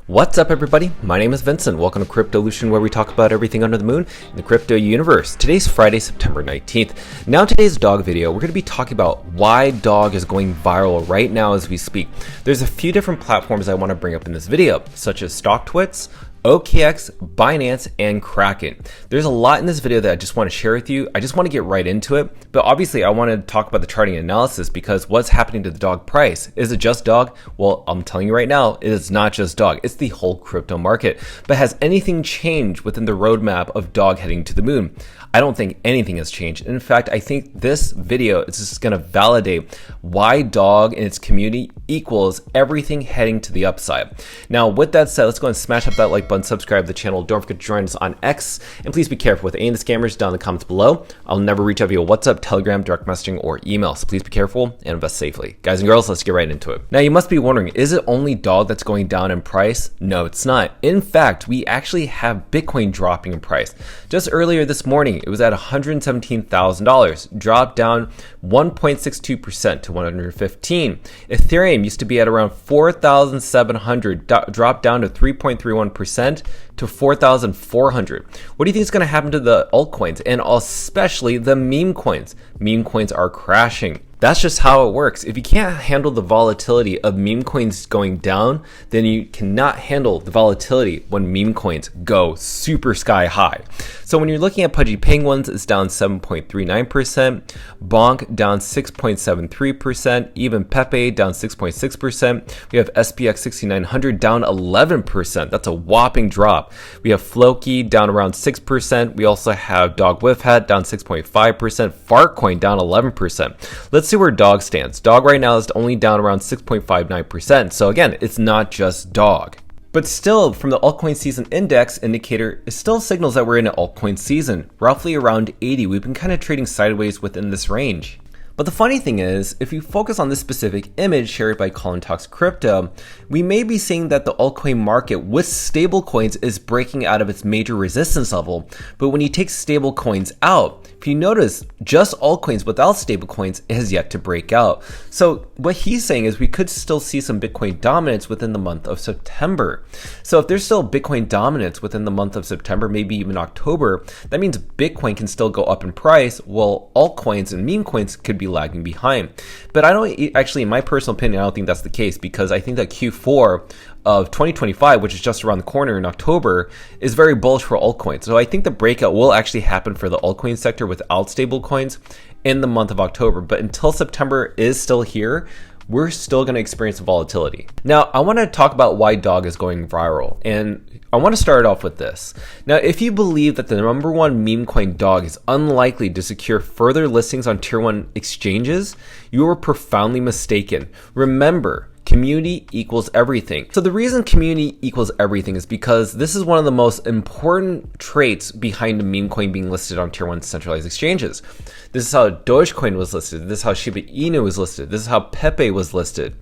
What's up, everybody? My name is Vincent. Welcome to Cryptolution, where we talk about everything under the moon in the crypto universe. Today's Friday, September 19th. Now, today's dog video, we're going to be talking about why dog is going viral right now as we speak. There's a few different platforms I want to bring up in this video, such as Stocktwits, OKX, Binance, and Kraken. There's a lot in this video that I just want to share with you. I just want to get right into it. But obviously, I want to talk about the charting analysis because what's happening to the dog price? Is it just dog? Well, I'm telling you right now, it is not just dog. It's the whole crypto market. But has anything changed within the roadmap of dog heading to the moon? I don't think anything has changed. In fact, I think this video is just going to validate why dog and its community equals everything heading to the upside. Now, with that said, let's go and smash up that like button, subscribe to the channel. Don't forget to join us on X, and please be careful with any of the scammers down in the comments below. I'll never reach out via WhatsApp, Telegram, direct messaging, or email, so please be careful and invest safely. Guys and girls, let's get right into it. Now, you must be wondering, is it only dog that's going down in price? No, it's not. In fact, we actually have Bitcoin dropping in price. Just earlier this morning, it was at $117,000, dropped down 1.62% to 115. Ethereum used to be at around 4,700, dropped down to 3.31% to 4,400. What do you think is going to happen to the altcoins and especially the meme coins? Meme coins are crashing. That's just how it works. If you can't handle the volatility of meme coins going down, then you cannot handle the volatility when meme coins go super sky high. So when you're looking at Pudgy Penguins, it's down 7.39%, Bonk down 6.73%, even Pepe down 6.6%. We have SPX 6900 down 11%. That's a whopping drop. We have Floki down around 6%. We also have Dog Whiff Hat down 6.5%, Fartcoin down 11%. Let's see where dog stands. Dog right now is only down around 6.59%. So again, it's not just dog. But still, from the altcoin season index indicator, it still signals that we're in an altcoin season, roughly around 80. We've been kind of trading sideways within this range. But the funny thing is, if you focus on this specific image shared by Colin Talks Crypto, we may be seeing that the altcoin market with stablecoins is breaking out of its major resistance level. But when you take stablecoins out, if you notice, just altcoins without stablecoins has yet to break out. So what he's saying is we could still see some Bitcoin dominance within the month of September. So if there's still Bitcoin dominance within the month of September, maybe even October, that means Bitcoin can still go up in price, while altcoins and meme coins could be lagging behind. But I don't actually, in my personal opinion, I don't think that's the case because I think that Q4 of 2025, which is just around the corner in October, is very bullish for altcoins. So I think the breakout will actually happen for the altcoin sector without stable coins in the month of October. But until September is still here, we're still going to experience volatility. Now, I want to talk about why dog is going viral. And I want to start off with this. Now, if you believe that the number one meme coin dog is unlikely to secure further listings on tier 1 exchanges, you are profoundly mistaken. Remember, community equals everything. So the reason community equals everything is because this is one of the most important traits behind a meme coin being listed on tier 1 centralized exchanges. This is how Dogecoin was listed. This is how Shiba Inu was listed. This is how Pepe was listed.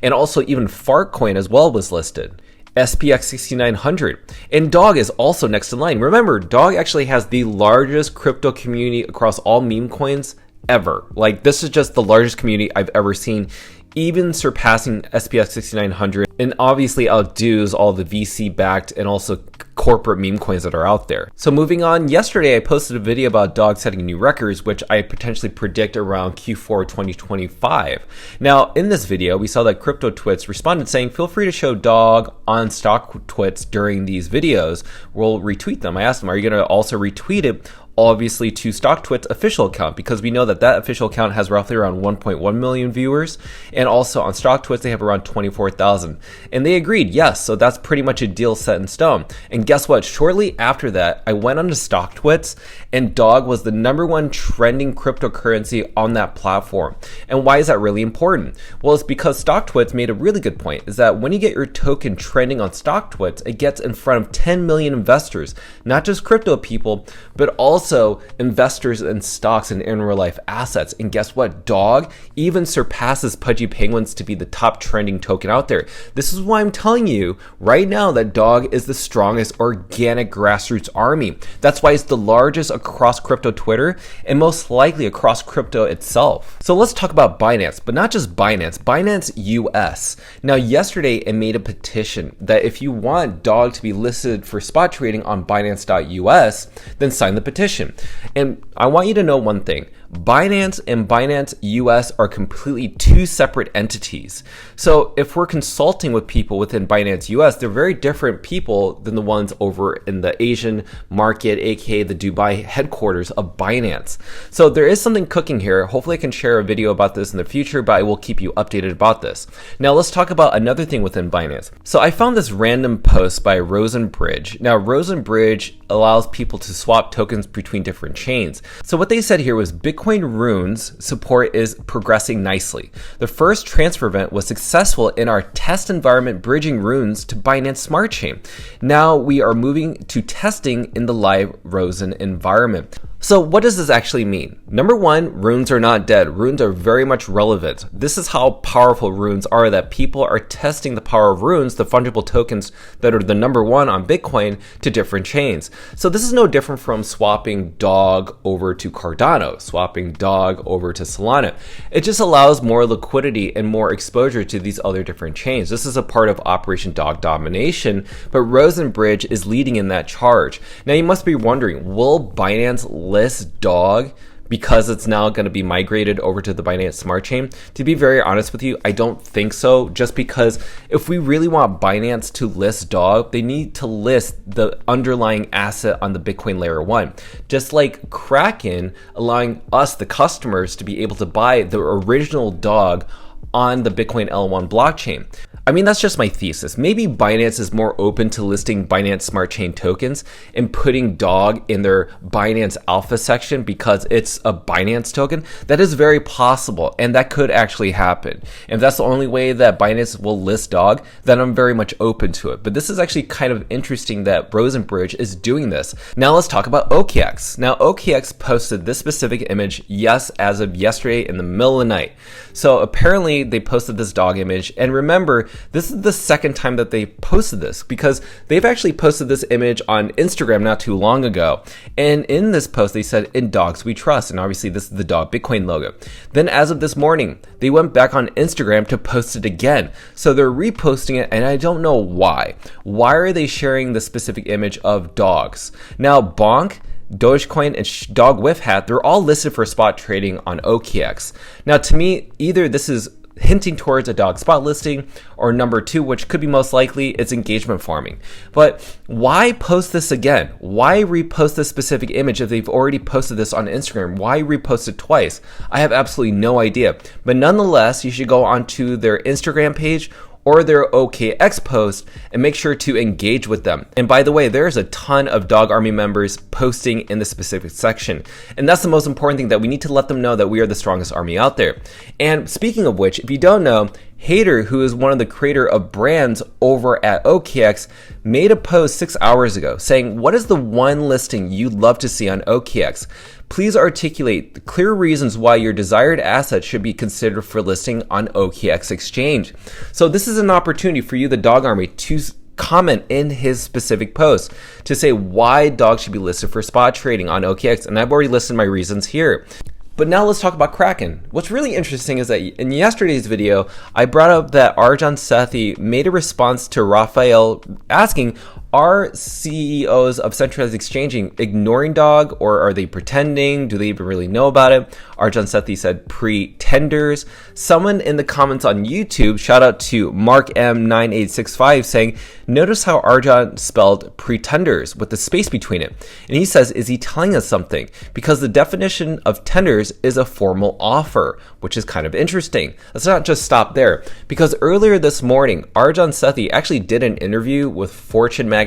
And also even Fartcoin as well was listed. SPX 6900. And Dog is also next in line. Remember, Dog actually has the largest crypto community across all meme coins ever. Like, this is just the largest community I've ever seen, even surpassing SPX 6900, and obviously outdoes all the VC-backed and also corporate meme coins that are out there. So moving on, yesterday I posted a video about dog setting new records, which I potentially predict around Q4 2025. Now, in this video, we saw that Cryptotwits responded saying, feel free to show dog on Stocktwits during these videos. We'll retweet them. I asked them, are you going to also retweet it? Obviously to Stocktwits official account, because we know that that official account has roughly around 1.1 million viewers, and also on Stocktwits they have around 24,000, and they agreed yes. So that's pretty much a deal set in stone. And guess what, shortly after that I went on to Stocktwits and dog was the number one trending cryptocurrency on that platform. And why is that really important? Well, it's because Stocktwits made a really good point, is that when you get your token trending on Stocktwits, it gets in front of 10 million investors, not just crypto people, but also also investors in stocks and in real life assets. And guess what? Dog even surpasses Pudgy Penguins to be the top trending token out there. This is why I'm telling you right now that Dog is the strongest organic grassroots army. That's why it's the largest across crypto Twitter and most likely across crypto itself. So let's talk about Binance, but not just Binance, Binance US. Now yesterday it made a petition that if you want Dog to be listed for spot trading on Binance.us, then sign the petition. And I want you to know one thing. Binance and Binance US are completely two separate entities. So if we're consulting with people within Binance US, they're very different people than the ones over in the Asian market, aka the Dubai headquarters of Binance. So there is something cooking here. Hopefully I can share a video about this in the future, but I will keep you updated about this. Now let's talk about another thing within Binance. So I found this random post by Rosenbridge. Now Rosenbridge allows people to swap tokens between different chains. So what they said here was Bitcoin Runes support is progressing nicely. The first transfer event was successful in our test environment bridging Runes to Binance Smart Chain. Now we are moving to testing in the live Rosen environment. So what does this actually mean? Number one, runes are not dead. Runes are very much relevant. This is how powerful runes are, that people are testing the power of runes, the fungible tokens that are the number one on Bitcoin, to different chains. So this is no different from swapping Dog over to Cardano, swapping Dog over to Solana. It just allows more liquidity and more exposure to these other different chains. This is a part of Operation Dog Domination, but Rosenbridge is leading in that charge. Now you must be wondering, will Binance list Dog because it's now going to be migrated over to the Binance Smart Chain? To be very honest with you, I don't think so, just because if we really want Binance to list Dog, they need to list the underlying asset on the Bitcoin layer 1. Just like Kraken allowing us, the customers, to be able to buy the original Dog on the Bitcoin L1 blockchain. I mean, that's just my thesis. Maybe Binance is more open to listing Binance Smart Chain tokens and putting Dog in their Binance Alpha section because it's a Binance token. That is very possible, and that could actually happen. And if that's the only way that Binance will list Dog, then I'm very much open to it. But this is actually kind of interesting that Rosenbridge is doing this. Now let's talk about OKX. Now OKX posted this specific image, yes, as of yesterday in the middle of the night. So apparently they posted this Dog image, and remember, this is the second time that they posted this because they've actually posted this image on Instagram not too long ago. And in this post, they said, "In dogs we trust." And obviously this is the Dog Bitcoin logo. Then as of this morning, they went back on Instagram to post it again. So they're reposting it, and I don't know why. Why are they sharing the specific image of dogs? Now, Bonk, Dogecoin, and Dog Whiff Hat, they're all listed for spot trading on OKX. Now, to me, either this is hinting towards a Dog spot listing, or number two, which could be most likely, it's engagement farming. But why post this again? Why repost this specific image if they've already posted this on Instagram? Why repost it twice? I have absolutely no idea. But nonetheless, you should go onto their Instagram page or their OKX post and make sure to engage with them. And by the way, there's a ton of Dog Army members posting in the specific section. And that's the most important thing, that we need to let them know that we are the strongest army out there. And speaking of which, if you don't know, Hater, who is one of the creator of brands over at OKX, made a post 6 hours ago saying, "What is the one listing you'd love to see on OKX? Please articulate the clear reasons why your desired asset should be considered for listing on OKX exchange." So this is an opportunity for you, the Dog Army, to comment in his specific post to say why Dog should be listed for spot trading on OKX. And I've already listed my reasons here. But now let's talk about Kraken. What's really interesting is that in yesterday's video, I brought up that Arjan Sethi made a response to Raphael asking, are CEOs of centralized exchanging ignoring Dog, or are they pretending? Do they even really know about it? Arjan Sethi said pretenders. Someone in the comments on YouTube, shout out to Mark M9865, saying, notice how Arjan spelled pretenders with the space between it. And he says, is he telling us something? Because the definition of tenders is a formal offer, which is kind of interesting. Let's not just stop there, because earlier this morning, Arjan Sethi actually did an interview with Fortune magazine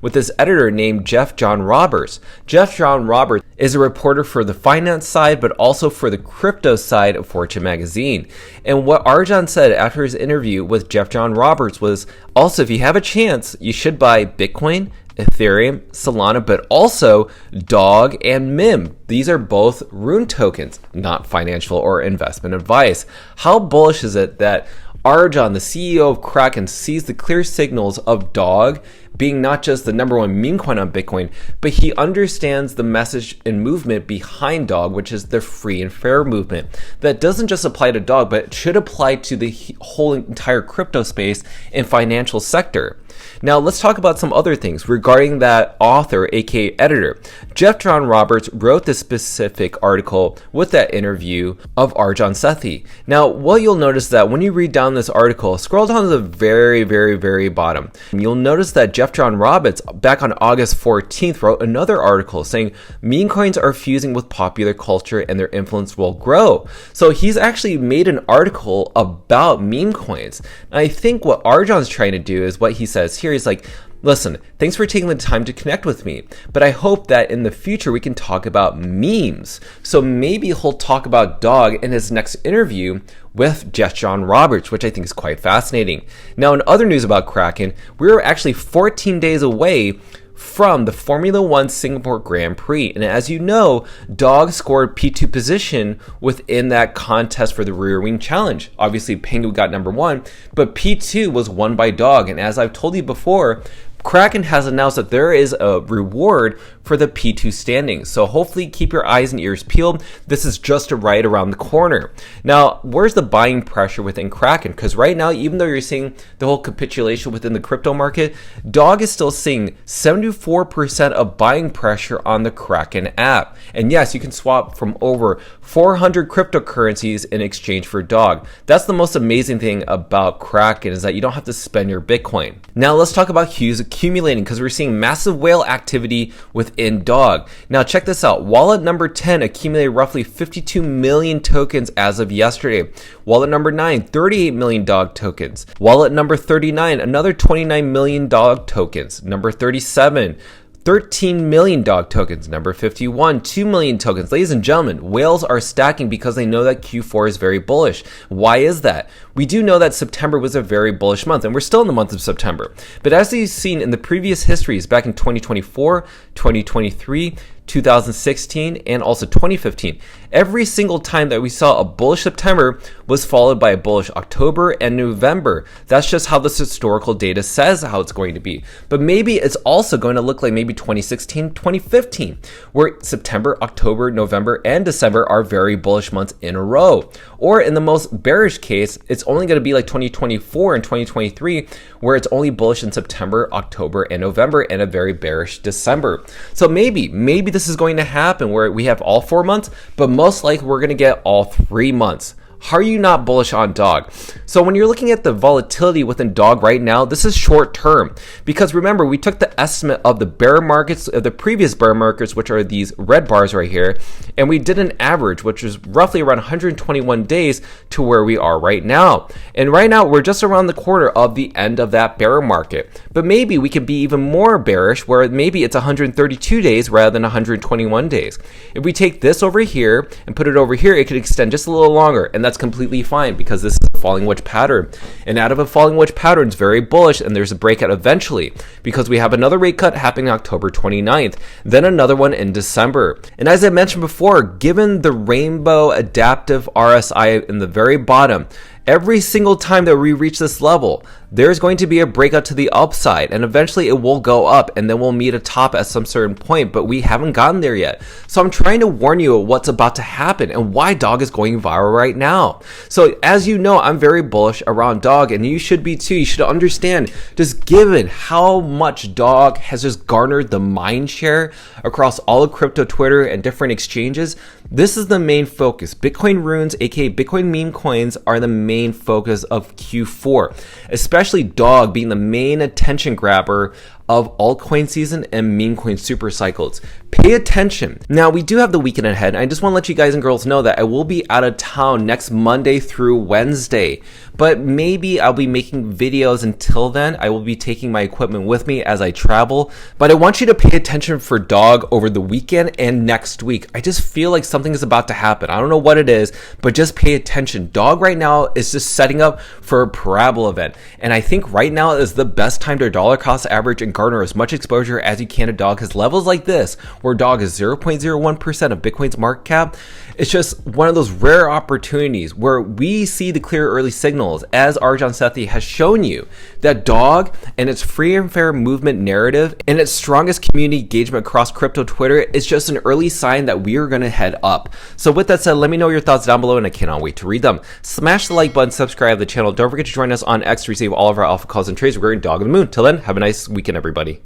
with this editor named Jeff John Roberts. Jeff John Roberts is a reporter for the finance side, but also for the crypto side of Fortune magazine. And what Arjan said after his interview with Jeff John Roberts was, also, if you have a chance, you should buy Bitcoin, Ethereum, Solana, but also Dog and Mim. These are both rune tokens, not financial or investment advice. How bullish is it that Arjan, the CEO of Kraken, sees the clear signals of Dog being not just the number one meme coin on Bitcoin, but he understands the message and movement behind Dog, which is the free and fair movement. That doesn't just apply to Dog, but it should apply to the whole entire crypto space and financial sector. Now, let's talk about some other things regarding that author, aka editor. Jeff John Roberts wrote this specific article with that interview of Arjan Sethi. Now, what you'll notice that when you read down this article, scroll down to the very bottom, you'll notice that Jeff John Roberts, back on August 14th, wrote another article saying meme coins are fusing with popular culture and their influence will grow. So he's actually made an article about meme coins. And I think what Arjan's trying to do is what he says here. He's like, listen, thanks for taking the time to connect with me, but I hope that in the future we can talk about memes. So maybe he'll talk about Dog in his next interview with Jeff John Roberts, which I think is quite fascinating. Now, in other news about Kraken, we're actually 14 days away from the Formula One Singapore Grand Prix. And as you know, Dog scored P2 position within that contest for the Rear Wing Challenge. Obviously, Pengu got number one, but P2 was won by Dog. And as I've told you before, Kraken has announced that there is a reward for the P2 standings. So hopefully keep your eyes and ears peeled. This is just right around the corner. Now, where's the buying pressure within Kraken? Because right now, even though you're seeing the whole capitulation within the crypto market, Dog is still seeing 74% of buying pressure on the Kraken app. And yes, you can swap from over 400 cryptocurrencies in exchange for Dog. That's the most amazing thing about Kraken, is that you don't have to spend your Bitcoin. Now let's talk about Hughes accumulating, because we're seeing massive whale activity within Dog. Now check this out. Wallet number 10 accumulated roughly 52 million tokens as of yesterday. Wallet number 9, 38 million Dog tokens. Wallet number 39, another 29 million Dog tokens. Number 37, 13 million Dog tokens. Number 51, 2 million tokens. Ladies and gentlemen, whales are stacking because they know that Q4 is very bullish. Why is that? We do know that September was a very bullish month, and we're still in the month of September. But as you've seen in the previous histories back in 2024, 2023, 2016, and also 2015, every single time that we saw a bullish September was followed by a bullish October and November. That's just how this historical data says how it's going to be. But maybe it's also going to look like maybe 2016, 2015, where September, October, November, and December are very bullish months in a row. Or in the most bearish case, it's only going to be like 2024 and 2023, where it's only bullish in September, October, and November, and a very bearish December. So maybe this is going to happen where we have all 4 months, but most likely we're going to get all 3 months. How are you not bullish on Dog? So when you're looking at the volatility within Dog right now, this is short term, because remember, we took the estimate of the bear markets, of the previous bear markets, which are these red bars right here, and we did an average, which is roughly around 121 days to where we are right now. And right now, we're just around the corner of the end of that bear market. But maybe we could be even more bearish, where maybe it's 132 days rather than 121 days. If we take this over here and put it over here, it could extend just a little longer, and that's completely fine, because this is a falling wedge pattern. And out of a falling wedge pattern, it's very bullish, and there's a breakout eventually, because we have another rate cut happening October 29th, then another one in December. And as I mentioned before, given the rainbow adaptive RSI in the very bottom, every single time that we reach this level, there's going to be a breakout to the upside, and eventually it will go up, and then we'll meet a top at some certain point, but we haven't gotten there yet. So I'm trying to warn you of what's about to happen and why Dog is going viral right now. So as you know, I'm very bullish around Dog, and you should be too. You should understand, just given how much Dog has just garnered the mind share across all of crypto Twitter and different exchanges, this is the main focus. Bitcoin runes, aka Bitcoin meme coins, are the main focus of Q4, especially Dog being the main attention grabber of altcoin season and meme coin super cycles. Pay attention. Now, we do have the weekend ahead, and I just want to let you guys and girls know that I will be out of town next Monday through Wednesday, but maybe I'll be making videos until then. I will be taking my equipment with me as I travel, but I want you to pay attention for Dog over the weekend and next week. I just feel like something is about to happen. I don't know what it is, but just pay attention. Dog right now is just setting up for a parabola event, and I think right now is the best time to dollar cost average and garner as much exposure as you can to Dog, because levels like this, where Dog is 0.01% of Bitcoin's market cap, it's just one of those rare opportunities where we see the clear early signals, as Arjan Sethi has shown you, that Dog and its free and fair movement narrative and its strongest community engagement across crypto Twitter is just an early sign that we are going to head up. So with that said, let me know your thoughts down below, and I cannot wait to read them. Smash the like button, subscribe to the channel. Don't forget to join us on X to receive all of our alpha calls and trades regarding Dog of the Moon. Till then, have a nice weekend, everybody.